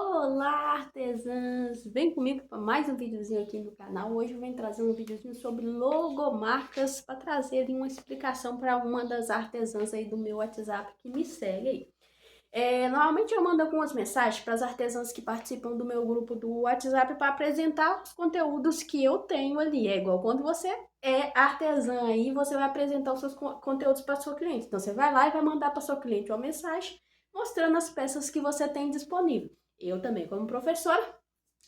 Olá, artesãs! Vem comigo para mais um videozinho aqui no canal. Hoje eu venho trazer um videozinho sobre logomarcas para trazer ali uma explicação para uma das artesãs aí do meu WhatsApp que me segue aí. Normalmente eu mando algumas mensagens para as artesãs que participam do meu grupo do WhatsApp para apresentar os conteúdos que eu tenho ali. É igual quando você é artesã aí, você vai apresentar os seus conteúdos para sua cliente. Então você vai lá e vai mandar para sua cliente uma mensagem mostrando as peças que você tem disponível. Eu também, como professora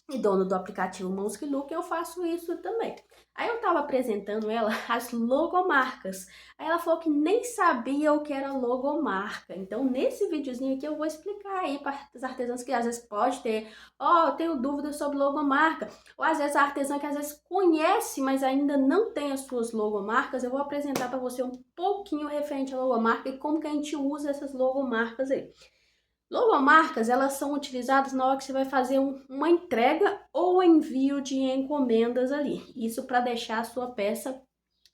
e dono do aplicativo Mãos que Look, eu faço isso também. Aí eu tava apresentando ela as logomarcas. Aí ela falou que nem sabia o que era logomarca. Então, nesse videozinho aqui eu vou explicar aí para os artesãos que às vezes pode ter, eu tenho dúvidas sobre logomarca. Ou às vezes a artesã que às vezes conhece, mas ainda não tem as suas logomarcas, eu vou apresentar para você um pouquinho referente à logomarca e como que a gente usa essas logomarcas aí. Logomarcas, elas são utilizadas na hora que você vai fazer uma entrega ou envio de encomendas ali. Isso para deixar a sua peça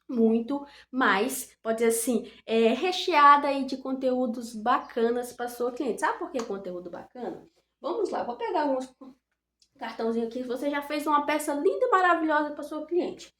muito mais, pode dizer assim, recheada aí de conteúdos bacanas para sua cliente. Sabe por que conteúdo bacana? Vamos lá, vou pegar uns cartãozinhos aqui. Você já fez uma peça linda e maravilhosa para sua cliente.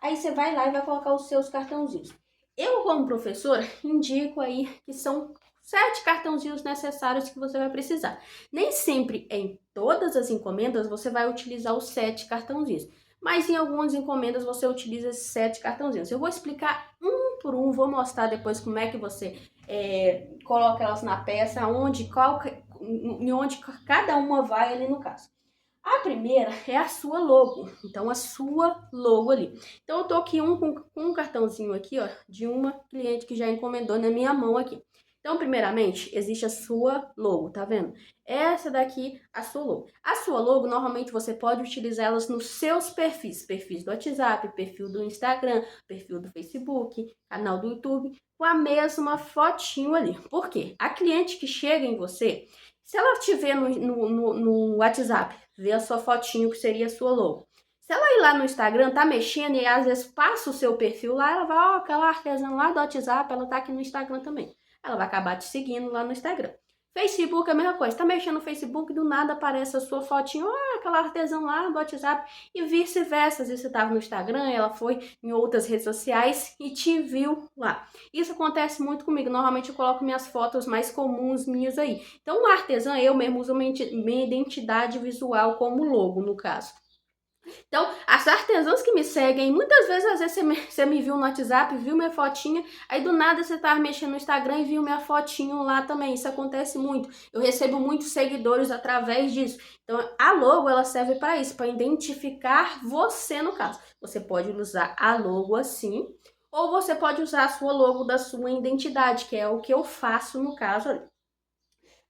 Aí você vai lá e vai colocar os seus cartãozinhos. Eu, como professora, indico aí que são 7 cartãozinhos necessários que você vai precisar. Nem sempre em todas as encomendas você vai utilizar os 7 cartãozinhos, mas em algumas encomendas você utiliza esses 7 cartãozinhos. Eu vou explicar um por um, vou mostrar depois como é que você coloca elas na peça, em onde cada uma vai ali no caso. A primeira é a sua logo, então a sua logo ali. Então eu tô aqui com um cartãozinho aqui, ó, de uma cliente que já encomendou na minha mão aqui. Então, primeiramente, existe a sua logo, tá vendo? Essa daqui, a sua logo. A sua logo, normalmente você pode utilizar elas nos seus perfis do WhatsApp, perfil do Instagram, perfil do Facebook, canal do YouTube, com a mesma fotinho ali. Por quê? A cliente que chega em você, se ela te ver no WhatsApp, ver a sua fotinho, que seria a sua logo. Se ela ir lá no Instagram, tá mexendo e às vezes passa o seu perfil lá, ela vai, aquela artesã lá do WhatsApp, ela tá aqui no Instagram também. Ela vai acabar te seguindo lá no Instagram. Facebook é a mesma coisa, tá mexendo no Facebook, do nada aparece a sua fotinho, aquela artesã lá do WhatsApp, e vice-versa. Às vezes você tava no Instagram, ela foi em outras redes sociais e te viu lá. Isso acontece muito comigo, normalmente eu coloco minhas fotos mais comuns minhas aí. Então, uma artesã, eu mesmo uso minha identidade visual como logo, no caso. Então, as artesãs que me seguem, muitas vezes, às vezes você me viu no WhatsApp, viu minha fotinha, aí do nada você tá mexendo no Instagram e viu minha fotinho lá também. Isso acontece muito. Eu recebo muitos seguidores através disso. Então, a logo, ela serve para isso, para identificar você no caso. Você pode usar a logo assim, ou você pode usar a sua logo da sua identidade, que é o que eu faço no caso ali.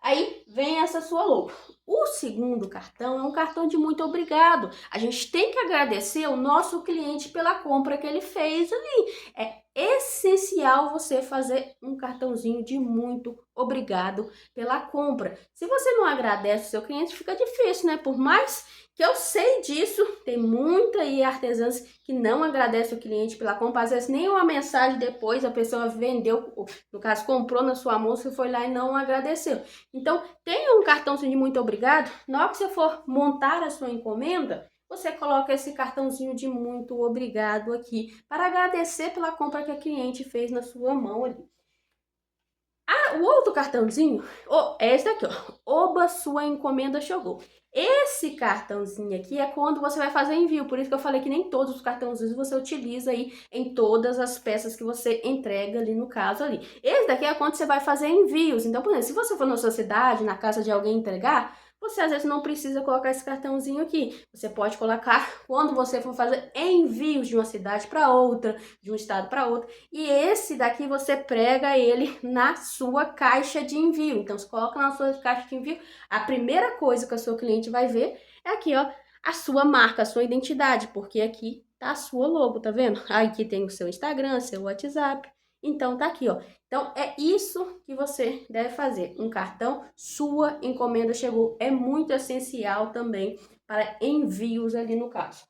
Aí vem essa sua logo. O segundo cartão é um cartão de muito obrigado. A gente tem que agradecer o nosso cliente pela compra que ele fez ali. É essencial você fazer um cartãozinho de muito obrigado pela compra. Se você não agradece o seu cliente, fica difícil, né? Por mais que eu sei disso, tem muita aí artesãs que não agradecem o cliente pela compra. Às vezes nem uma mensagem depois a pessoa vendeu, no caso comprou na sua mão, você foi lá e não agradeceu. Então, tenha um cartãozinho de muito obrigado. Na hora que você for montar a sua encomenda, você coloca esse cartãozinho de muito obrigado aqui para agradecer pela compra que a cliente fez na sua mão ali. O outro cartãozinho, é esse daqui, ó. Oba, sua encomenda chegou. Esse cartãozinho aqui é quando você vai fazer envio, por isso que eu falei que nem todos os cartãozinhos você utiliza aí em todas as peças que você entrega ali no caso ali. Esse daqui é quando você vai fazer envios. Então, por exemplo, se você for na sua cidade, na casa de alguém entregar, você às vezes não precisa colocar esse cartãozinho aqui. Você pode colocar quando você for fazer envios de uma cidade para outra, de um estado para outro. E esse daqui você prega ele na sua caixa de envio. Então, você coloca na sua caixa de envio. A primeira coisa que a sua cliente vai ver é aqui, ó, a sua marca, a sua identidade, porque aqui tá a sua logo, tá vendo? Aqui tem o seu Instagram, seu WhatsApp. Então, tá aqui, ó. Então, é isso que você deve fazer. Um cartão, sua encomenda chegou. É muito essencial também para envios ali no caso.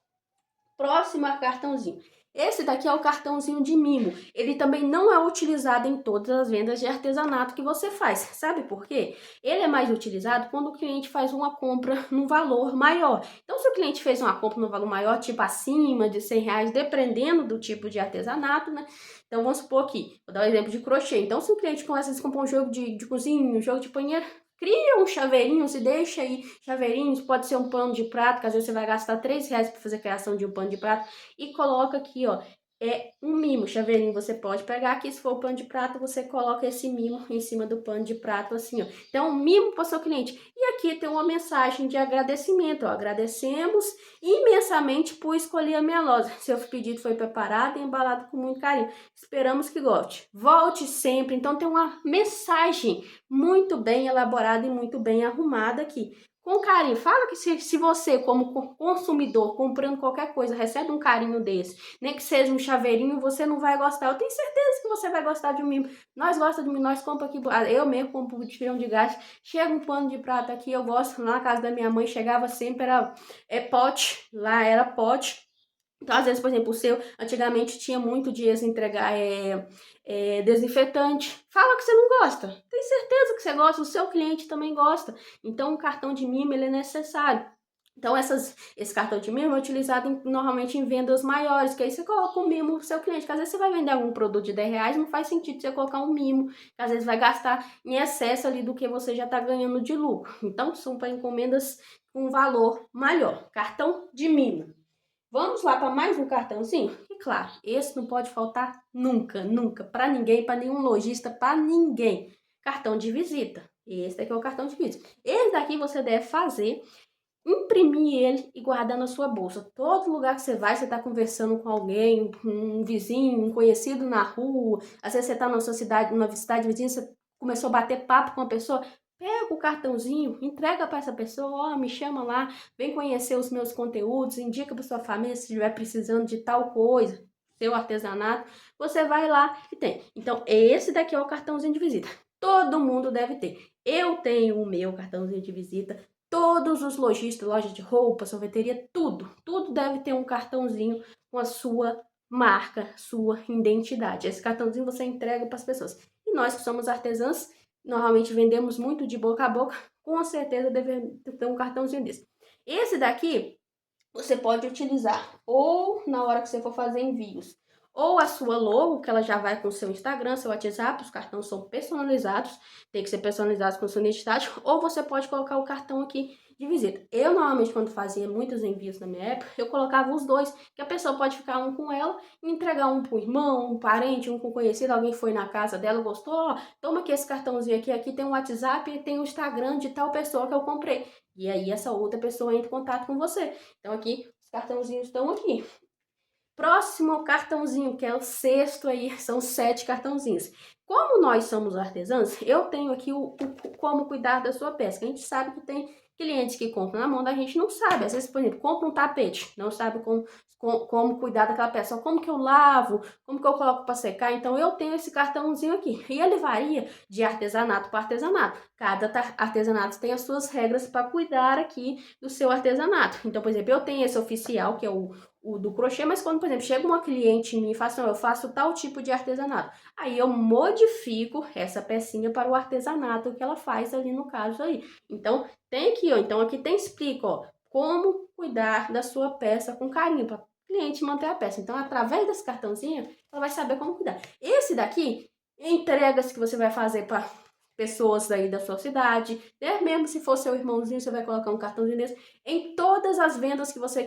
Próximo cartãozinho. Esse daqui é o cartãozinho de mimo. Ele também não é utilizado em todas as vendas de artesanato que você faz. Sabe por quê? Ele é mais utilizado quando o cliente faz uma compra num valor maior. Então, se o cliente fez uma compra no valor maior, tipo acima de R$ 100, dependendo do tipo de artesanato, né? Então, vamos supor aqui, vou dar um exemplo de crochê. Então, se o cliente começa a comprar um jogo de cozinha, um jogo de banheiro, cria um chaveirinho, se deixa aí chaveirinhos, pode ser um pano de prato, que às vezes você vai gastar R$ 3 para fazer a criação de um pano de prato, e coloca aqui, ó, é um mimo, chaveirinho, você pode pegar aqui, se for o pano de prato, você coloca esse mimo em cima do pano de prato, assim, ó. Então, um mimo para o seu cliente. E aqui tem uma mensagem de agradecimento, ó. Agradecemos imensamente por escolher a minha loja. Seu pedido foi preparado e embalado com muito carinho. Esperamos que goste. Volte sempre. Então, tem uma mensagem muito bem elaborada e muito bem arrumada aqui. Com carinho. Fala que se você, como consumidor, comprando qualquer coisa, recebe um carinho desse, nem que seja um chaveirinho, você não vai gostar. Eu tenho certeza que você vai gostar de um mimo. Nós gostamos de mimo, nós compramos aqui, eu mesmo compro de feijão de gás. Chega um pano de prata aqui, eu gosto. Lá na casa da minha mãe chegava sempre, era pote, lá era pote. Então, às vezes, por exemplo, o seu, antigamente tinha muito de entregar desinfetante. Fala que você não gosta. Tem certeza que você gosta, o seu cliente também gosta. Então, o cartão de mimo, ele é necessário. Então, esse cartão de mimo é utilizado normalmente em vendas maiores, que aí você coloca um mimo pro seu cliente, que às vezes você vai vender algum produto de R$ 10, não faz sentido você colocar um mimo, que às vezes vai gastar em excesso ali do que você já está ganhando de lucro. Então, são para encomendas com valor maior. Cartão de mimo. Vamos lá para mais um cartãozinho? E claro, esse não pode faltar nunca, nunca, para ninguém, para nenhum lojista, para ninguém. Cartão de visita. Esse daqui é o cartão de visita. Esse daqui você deve fazer, imprimir ele e guardar na sua bolsa. Todo lugar que você vai, você está conversando com alguém, um vizinho, um conhecido na rua, às vezes você está na sua cidade, numa cidade vizinha, você começou a bater papo com uma pessoa, pega o cartãozinho, entrega para essa pessoa, ó, me chama lá, vem conhecer os meus conteúdos, indica para sua família se estiver precisando de tal coisa, seu artesanato, você vai lá e tem. Então, esse daqui é o cartãozinho de visita. Todo mundo deve ter. Eu tenho o meu cartãozinho de visita, todos os lojistas, loja de roupa, sorveteria, tudo deve ter um cartãozinho com a sua marca, sua identidade. Esse cartãozinho você entrega para as pessoas. E nós que somos artesãs, normalmente vendemos muito de boca a boca, com certeza deve ter um cartãozinho desse. Esse daqui você pode utilizar ou na hora que você for fazer envios, ou a sua logo, que ela já vai com o seu Instagram, seu WhatsApp, os cartões são personalizados, tem que ser personalizados com sua identidade, ou você pode colocar o cartão aqui de visita. Eu, normalmente, quando fazia muitos envios na minha época, eu colocava os dois, que a pessoa pode ficar um com ela e entregar um pro irmão, um parente, um com conhecido, alguém foi na casa dela, gostou, ó, toma aqui esse cartãozinho aqui tem o WhatsApp e tem o Instagram de tal pessoa que eu comprei. E aí essa outra pessoa entra em contato com você. Então aqui, os cartãozinhos estão aqui. Próximo cartãozinho, que é o sexto aí, são 7 cartãozinhos. Como nós somos artesãos, eu tenho aqui o como cuidar da sua peça. A gente sabe que tem clientes que compram na mão da gente, não sabe. Às vezes, por exemplo, compra um tapete, não sabe como cuidar daquela peça. Como que eu lavo, como que eu coloco para secar. Então, eu tenho esse cartãozinho aqui. E ele varia de artesanato para artesanato. Cada artesanato tem as suas regras para cuidar aqui do seu artesanato. Então, por exemplo, eu tenho esse oficial, que é o do crochê, mas quando, por exemplo, chega uma cliente em mim e fala assim, eu faço tal tipo de artesanato, aí eu modifico essa pecinha para o artesanato que ela faz ali no caso aí. Então, tem aqui, ó, então aqui tem explica, ó, como cuidar da sua peça com carinho, para o cliente manter a peça. Então, através desse cartãozinho, ela vai saber como cuidar. Esse daqui, entregas que você vai fazer para pessoas aí da sua cidade, né? Mesmo se for seu irmãozinho, você vai colocar um cartãozinho desse. Em todas as vendas que você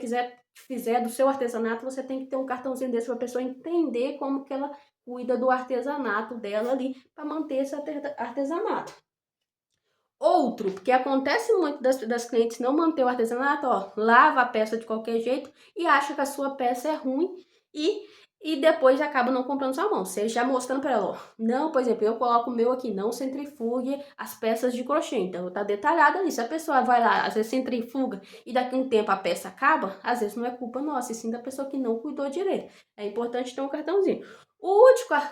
fizer do seu artesanato, você tem que ter um cartãozinho desse para a pessoa entender como que ela cuida do artesanato dela ali, para manter esse artesanato. Outro, porque acontece muito das clientes não manter o artesanato, ó, lava a peça de qualquer jeito e acha que a sua peça é ruim e depois acaba não comprando sua mão. Você já mostrando para ela, ó, não, por exemplo, eu coloco o meu aqui, não centrifugue as peças de crochê. Então, tá detalhado ali. Se a pessoa vai lá, às vezes centrifuga e daqui a um tempo a peça acaba, às vezes não é culpa nossa, e sim da pessoa que não cuidou direito. É importante ter um cartãozinho. O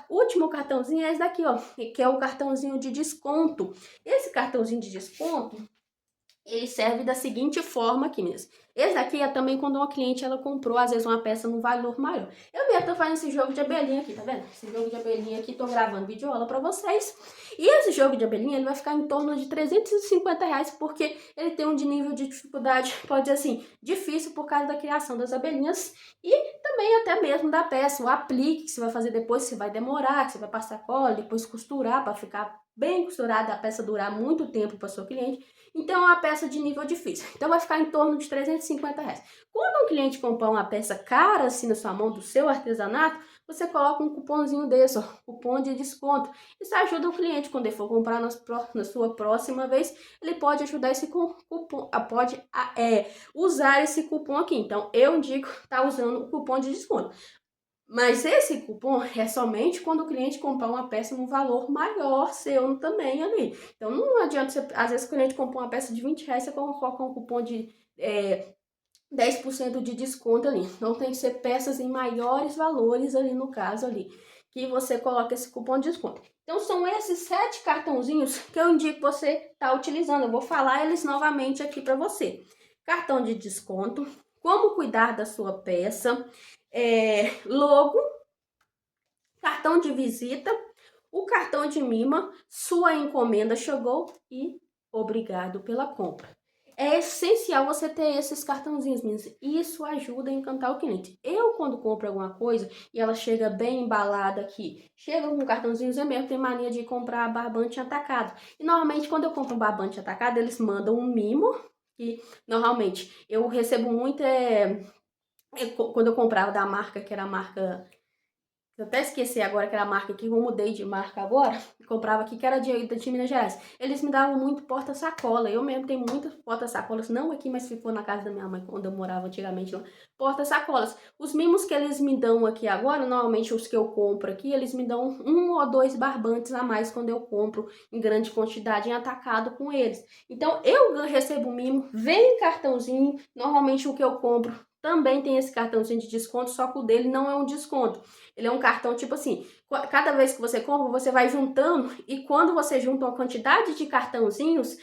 último cartãozinho é esse daqui, ó, que é o cartãozinho de desconto. Esse cartãozinho de desconto, ele serve da seguinte forma aqui mesmo. Esse daqui é também quando uma cliente ela comprou, às vezes, uma peça num valor maior. Eu mesmo tô fazendo esse jogo de abelhinha aqui, tá vendo? Esse jogo de abelhinha aqui, tô gravando videoaula pra vocês. E esse jogo de abelhinha, ele vai ficar em torno de R$ 350, porque ele tem um de nível de dificuldade, pode dizer assim, difícil por causa da criação das abelhinhas e também até mesmo da peça, o aplique que você vai fazer depois, que você vai demorar, que você vai passar cola, depois costurar para ficar bem costurada, a peça durar muito tempo para sua cliente. Então é uma peça de nível difícil. Então vai ficar em torno de R$ 350. Quando um cliente comprar uma peça cara assim na sua mão do seu artesanato, você coloca um cupomzinho desse, ó, cupom de desconto. Isso ajuda o cliente quando ele for comprar na sua próxima vez, ele pode ajudar esse cupom, pode usar esse cupom aqui. Então eu indico estar usando o cupom de desconto. Mas esse cupom é somente quando o cliente comprar uma peça num valor maior seu também ali. Então não adianta você, às vezes o cliente compra uma peça de R$ 20, você coloca um cupom de 10% de desconto ali. Então tem que ser peças em maiores valores ali no caso ali, que você coloca esse cupom de desconto. Então são esses 7 cartãozinhos que eu indico você estar utilizando. Eu vou falar eles novamente aqui para você. Cartão de desconto, como cuidar da sua peça, logo, cartão de visita, o cartão de mima, sua encomenda chegou e obrigado pela compra. É essencial você ter esses cartãozinhos, meninas. Isso ajuda a encantar o cliente. Eu, quando compro alguma coisa e ela chega bem embalada aqui, chega com cartãozinhos, eu mesmo tenho mania de comprar barbante atacado. E normalmente, quando eu compro um barbante atacado, eles mandam um mimo. E normalmente eu recebo muito quando eu comprava da marca, que era a marca, eu até esqueci agora que era a marca que eu mudei de marca agora, comprava aqui, que era de Minas Gerais. Eles me davam muito porta-sacola, eu mesmo tenho muitas porta-sacolas, não aqui, mas ficou na casa da minha mãe, quando eu morava antigamente lá, porta-sacolas. Os mimos que eles me dão aqui agora, normalmente os que eu compro aqui, eles me dão 1 ou 2 barbantes a mais quando eu compro em grande quantidade, em atacado com eles. Então, eu recebo mimo, vem cartãozinho, normalmente o que eu compro também tem esse cartãozinho de desconto, só que o dele não é um desconto. Ele é um cartão tipo assim, cada vez que você compra, você vai juntando e quando você junta uma quantidade de cartãozinhos,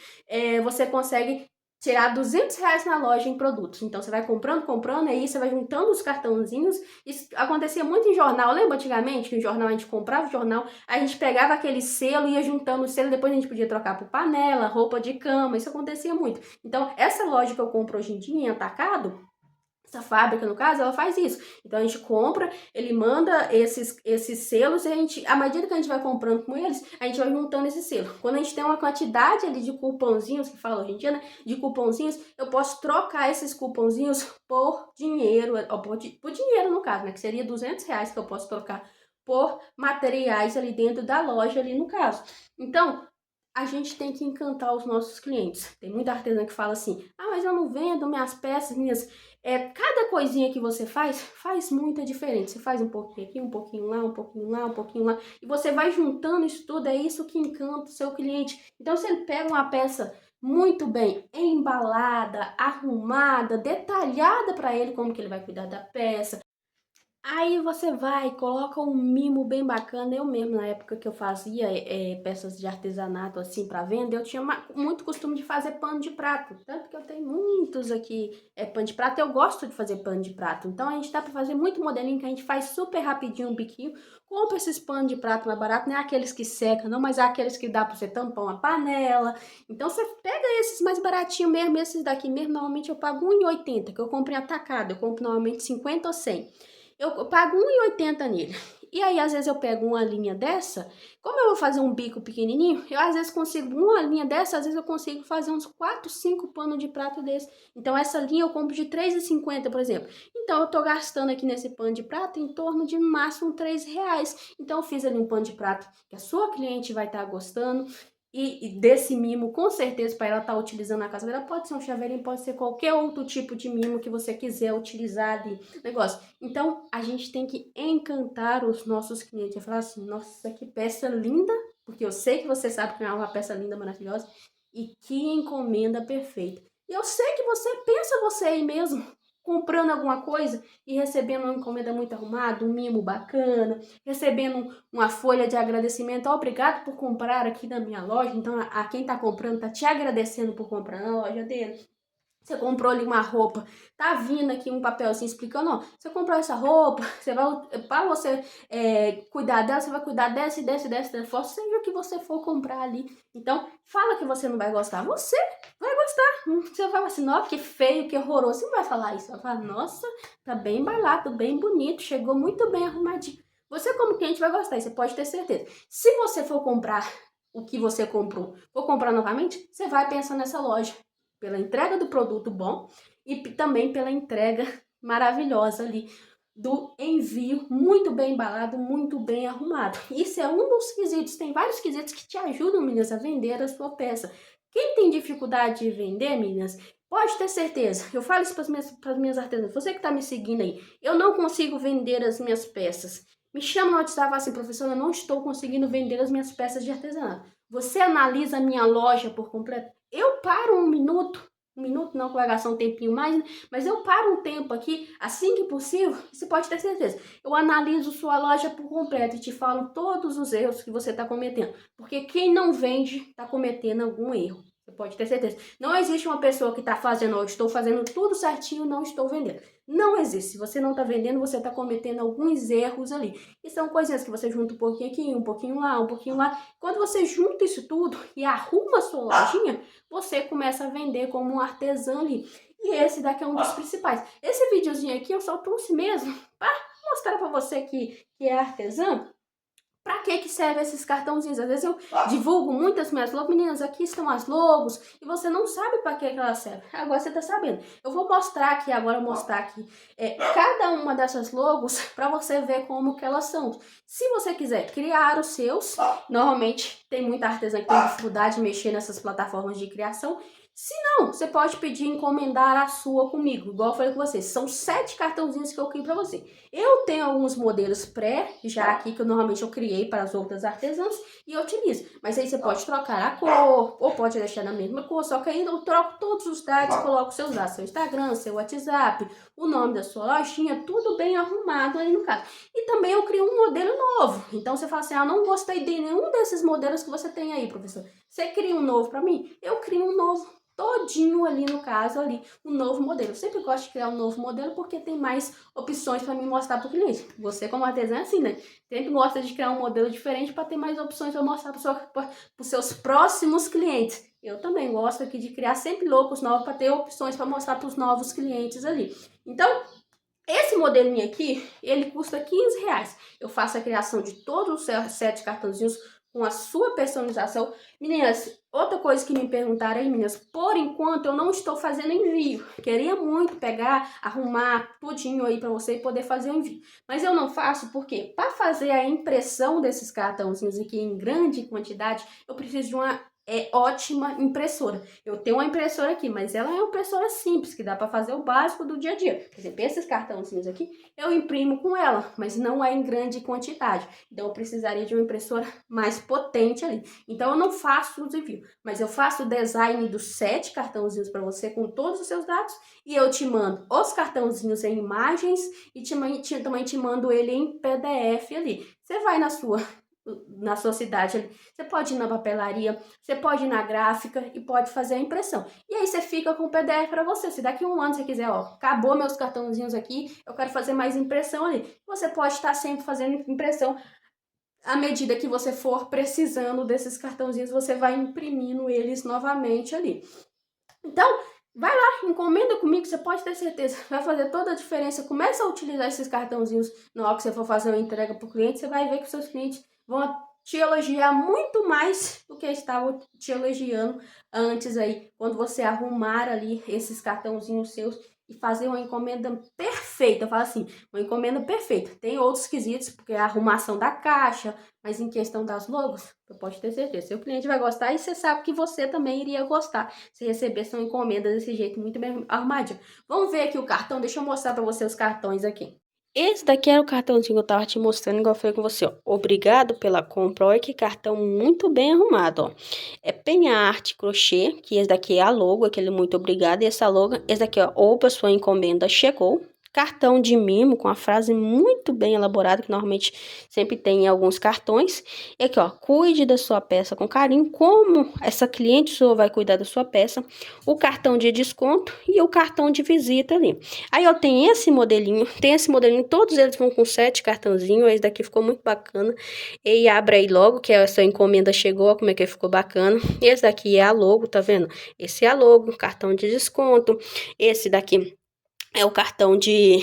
você consegue tirar R$ 200 na loja em produtos. Então você vai comprando, aí você vai juntando os cartãozinhos. Isso acontecia muito em jornal. Lembra antigamente que em jornal a gente comprava o jornal, a gente pegava aquele selo, ia juntando o selo, depois a gente podia trocar por panela, roupa de cama, isso acontecia muito. Então essa loja que eu compro hoje em dia em atacado, essa fábrica, no caso, ela faz isso. Então a gente compra, ele manda esses selos e à medida que a gente vai comprando com eles, a gente vai juntando esse selo. Quando a gente tem uma quantidade ali de cupomzinhos, que fala hoje em dia, né? De cupomzinhos, eu posso trocar esses cupomzinhos por dinheiro, ou por dinheiro no caso, né? Que seria R$ 200 que eu posso trocar por materiais ali dentro da loja ali no caso. Então, a gente tem que encantar os nossos clientes. Tem muita artesã que fala assim, mas eu não vendo minhas peças, cada coisinha que você faz muita diferença. Você faz um pouquinho aqui, um pouquinho lá, um pouquinho lá, um pouquinho lá, e você vai juntando isso tudo, é isso que encanta o seu cliente. Então, se ele pega uma peça muito bem embalada, arrumada, detalhada para ele, como que ele vai cuidar da peça, aí você vai, coloca um mimo bem bacana. Eu mesmo, na época que eu fazia peças de artesanato assim para venda, eu tinha muito costume de fazer pano de prato. Tanto que eu tenho muitos aqui pano de prato. Eu gosto de fazer pano de prato. Então a gente dá para fazer muito modelinho que a gente faz super rapidinho um biquinho. Compra esses panos de prato mais barato, não é aqueles que secam, não, mas é aqueles que dá para você tampar uma panela. Então você pega esses mais baratinhos mesmo, esses daqui mesmo, normalmente eu pago R$ 1,80, que eu compro em atacado. Eu compro normalmente 50 ou 100. Eu pago R$ 1,80 nele. E aí, às vezes, eu pego uma linha dessa. Como eu vou fazer um bico pequenininho, eu às vezes consigo uma linha dessa, às vezes eu consigo fazer uns 4, 5 panos de prato desse. Então, essa linha eu compro de R$ 3,50, por exemplo. Então, eu tô gastando aqui nesse pano de prato em torno de no máximo R$ 3. Então, eu fiz ali um pano de prato que a sua cliente vai estar gostando. E desse mimo, com certeza, para ela estar utilizando na casa dela, pode ser um chaveirinho, pode ser qualquer outro tipo de mimo que você quiser utilizar de negócio. Então, a gente tem que encantar os nossos clientes. Eu falar assim, nossa, que peça linda, porque eu sei que você sabe que é uma peça linda, maravilhosa, e que encomenda perfeita. E eu sei que você pensa você aí mesmo, comprando alguma coisa e recebendo uma encomenda muito arrumada, um mimo bacana, recebendo uma folha de agradecimento. Obrigado por comprar aqui na minha loja. Então, a quem tá comprando tá te agradecendo por comprar na loja dele. Você comprou ali uma roupa, tá vindo aqui um papelzinho explicando, ó, você comprou essa roupa, você vai, para você cuidar dela, você vai cuidar dessa forma, seja o que você for comprar ali. Então, fala que você não vai gostar, você vai gostar. Você vai falar assim, nossa, que feio, que horroroso. Você não vai falar isso, você vai falar, nossa, tá bem embalado, bem bonito, chegou muito bem arrumadinho. Você como cliente vai gostar, você pode ter certeza. Se você for comprar o que você comprou, for comprar novamente, você vai pensar nessa loja pela entrega do produto bom e também pela entrega maravilhosa ali do envio, muito bem embalado, muito bem arrumado. Isso é um dos quesitos, tem vários quesitos que te ajudam, meninas, a vender a sua peça. Quem tem dificuldade de vender, meninas, pode ter certeza, eu falo isso para as minhas artesãs, você que está me seguindo aí, eu não consigo vender as minhas peças. Me chama no WhatsApp e fala assim, professora, eu não estou conseguindo vender as minhas peças de artesanato. Você analisa a minha loja por completo? Eu paro um minuto não, que vai gastar um tempinho mais, né? Mas eu paro um tempo aqui, assim que possível, você pode ter certeza. Eu analiso sua loja por completo e te falo todos os erros que você está cometendo. Porque quem não vende está cometendo algum erro. Você pode ter certeza. Não existe uma pessoa que está fazendo, eu estou fazendo tudo certinho, não estou vendendo. Não existe. Se você não está vendendo, você está cometendo alguns erros ali. E são coisinhas que você junta um pouquinho aqui, um pouquinho lá, um pouquinho lá. Quando você junta isso tudo e arruma a sua lojinha, você começa a vender como um artesão ali. E esse daqui é um dos principais. Esse videozinho aqui eu só trouxe mesmo para mostrar para você que é artesão. Pra que serve esses cartãozinhos? Às vezes eu divulgo muitas minhas logos. Meninas, aqui estão as logos. E você não sabe pra que elas servem. Agora você tá sabendo. Eu vou mostrar aqui, agora mostrar aqui cada uma dessas logos pra você ver como que elas são. Se você quiser criar os seus, normalmente tem muita artesã que tem dificuldade de mexer nessas plataformas de criação. Se não, você pode pedir encomendar a sua comigo, igual eu falei com vocês. São 7 cartãozinhos que eu crio para você. Eu tenho alguns modelos já aqui, que normalmente eu criei para as outras artesãs e eu utilizo. Mas aí você pode trocar a cor, ou pode deixar na mesma cor, só que aí eu troco todos os dados, coloco seus dados, seu Instagram, seu WhatsApp, o nome da sua lojinha, tudo bem arrumado aí no caso. E também eu crio um modelo novo. Então você fala assim, ah, não gostei de nenhum desses modelos que você tem aí, professor. Você cria um novo para mim? Eu crio um novo todinho ali, no caso, ali, um novo modelo. Eu sempre gosto de criar um novo modelo porque tem mais opções para me mostrar para o cliente. Você, como artesã, é assim, né? Sempre gosta de criar um modelo diferente para ter mais opções para mostrar para os seus próximos clientes. Eu também gosto aqui de criar sempre logos novos para ter opções para mostrar para os novos clientes ali. Então, esse modelinho aqui, ele custa R$15. Eu faço a criação de todos os 7 cartãozinhos com a sua personalização. Meninas, outra coisa que me perguntaram aí, meninas, por enquanto eu não estou fazendo envio. Queria muito pegar, arrumar tudinho aí para você poder fazer o envio. Mas eu não faço porque para fazer a impressão desses cartãozinhos aqui em grande quantidade, eu preciso de uma ótima impressora. Eu tenho uma impressora aqui, mas ela é uma impressora simples, que dá para fazer o básico do dia a dia. Por exemplo, esses cartãozinhos aqui, eu imprimo com ela, mas não é em grande quantidade. Então, eu precisaria de uma impressora mais potente ali. Então, eu não faço os envios, mas eu faço o design dos 7 cartãozinhos para você com todos os seus dados e eu te mando os cartãozinhos em imagens e também te mando ele em PDF ali. Você vai na sua cidade, você pode ir na papelaria, você pode ir na gráfica e pode fazer a impressão. E aí você fica com o PDF para você. Se daqui a um ano você quiser, ó, acabou meus cartãozinhos aqui, eu quero fazer mais impressão ali. Você pode estar sempre fazendo impressão. À medida que você for precisando desses cartãozinhos, você vai imprimindo eles novamente ali. Então, vai lá, encomenda comigo, você pode ter certeza, vai fazer toda a diferença. Começa a utilizar esses cartãozinhos na hora que você for fazer uma entrega para o cliente, você vai ver que seus clientes vão te elogiar muito mais do que estavam te elogiando antes aí, quando você arrumar ali esses cartãozinhos seus e fazer uma encomenda perfeita. Eu falo assim, uma encomenda perfeita. Tem outros quesitos, porque é a arrumação da caixa, mas em questão das logos, eu posso ter certeza, seu cliente vai gostar e você sabe que você também iria gostar se recebesse uma encomenda desse jeito, muito bem arrumadinho. Vamos ver aqui o cartão, deixa eu mostrar para você os cartões aqui. Esse daqui era o cartãozinho que eu tava te mostrando, igual eu falei com você, ó. Obrigado pela compra. Olha que cartão muito bem arrumado, ó. É penharte crochê, que esse daqui é a logo, aquele muito obrigado. E essa logo, esse daqui, ó, opa, sua encomenda chegou. Cartão de mimo com a frase muito bem elaborada, que normalmente sempre tem em alguns cartões. E aqui, ó, cuide da sua peça com carinho, como essa cliente sua vai cuidar da sua peça. O cartão de desconto e o cartão de visita ali. Aí eu tenho esse modelinho, todos eles vão com 7 cartãozinhos, esse daqui ficou muito bacana. E abre aí logo, que essa encomenda chegou, ó, como é que ficou bacana. Esse daqui é a logo, tá vendo? Esse é a logo, cartão de desconto. Esse daqui é o cartão de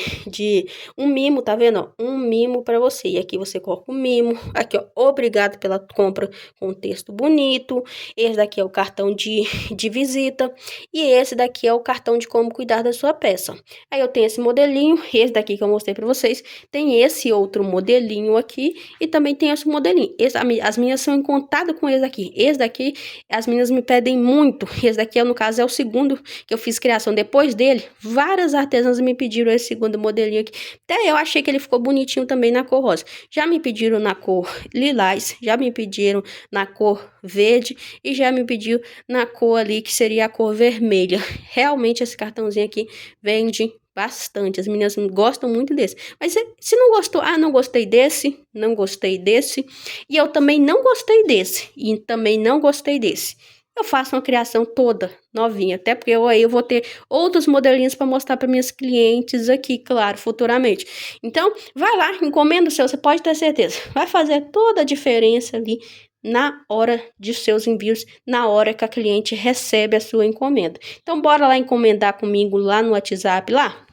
um mimo, tá vendo? Ó? Um mimo para você. E aqui você coloca o mimo. Aqui, ó. Obrigado pela compra com texto bonito. Esse daqui é o cartão de visita. E esse daqui é o cartão de como cuidar da sua peça. Aí eu tenho esse modelinho. Esse daqui que eu mostrei para vocês. Tem esse outro modelinho aqui. E também tem esse modelinho. As minhas são encontradas com esse aqui. Esse daqui, as meninas me pedem muito. Esse daqui, no caso, é o segundo que eu fiz criação. Depois dele, várias artesãs me pediram esse segundo modelinho aqui. Até eu achei que ele ficou bonitinho também na cor rosa. Já me pediram na cor lilás, já me pediram na cor verde e já me pediu na cor ali que seria a cor vermelha. Realmente esse cartãozinho aqui vende bastante. As meninas gostam muito desse. Mas se não gostou, não gostei desse, não gostei desse. E eu também não gostei desse. E também não gostei desse. Eu faço uma criação toda novinha, até porque aí eu vou ter outros modelinhos para mostrar para minhas clientes aqui, claro, futuramente. Então, vai lá, encomenda o seu, você pode ter certeza. Vai fazer toda a diferença ali na hora de seus envios, na hora que a cliente recebe a sua encomenda. Então, bora lá encomendar comigo lá no WhatsApp, lá?